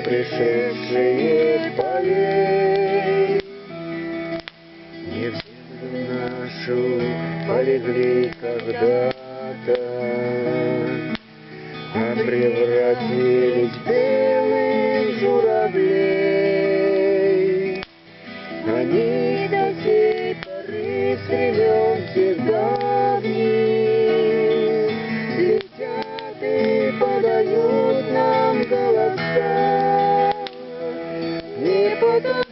пришедшие полей. Не в землю нашу полегли когда-то, а превратились в белых журавлей. Они до сей поры с времен тех давних летят и подают нам голоса. Не потому,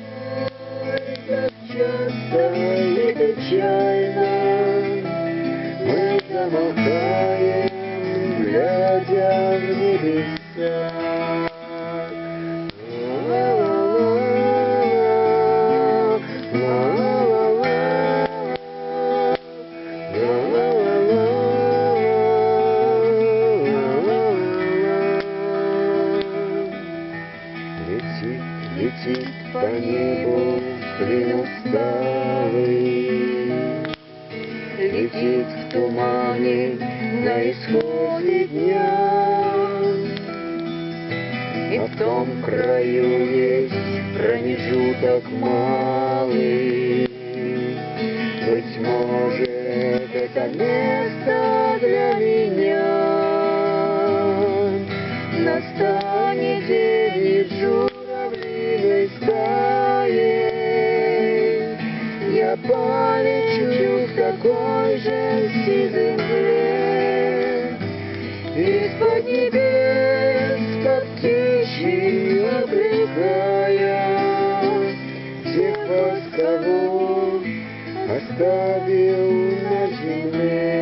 как часто и печально мы замолкаем, глядя в небеса. Летит по небу клин усталый, летит в тумане на исходе дня. И в том краю есть промежуток малый, быть может, это место для меня. Настанет день журавлиной стаи, я полечу в такой же земле. Из-под небес, как птичьи, окликая всех вас, кого оставил на земле.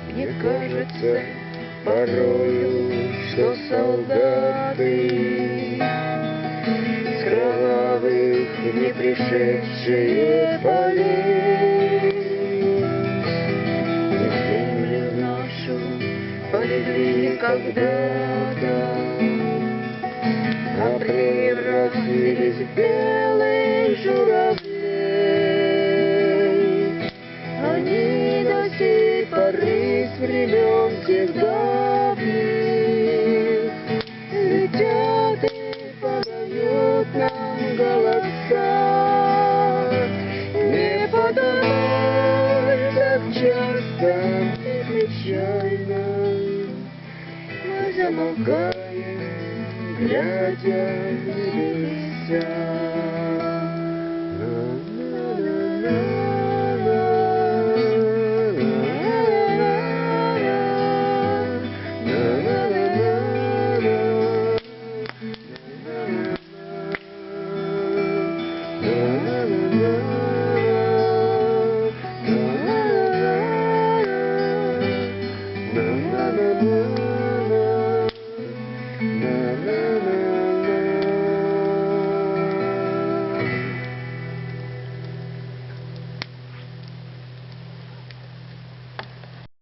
Мне кажется порою, что солдаты с кровавых не пришедшие полей и в землю нашу полегли когда-то, а превратились в белых журавлей. Они до сей поры с времен тех давних летят и подают нам голоса. Не потому, так часто и печально мы замолкаем, глядя в небеса.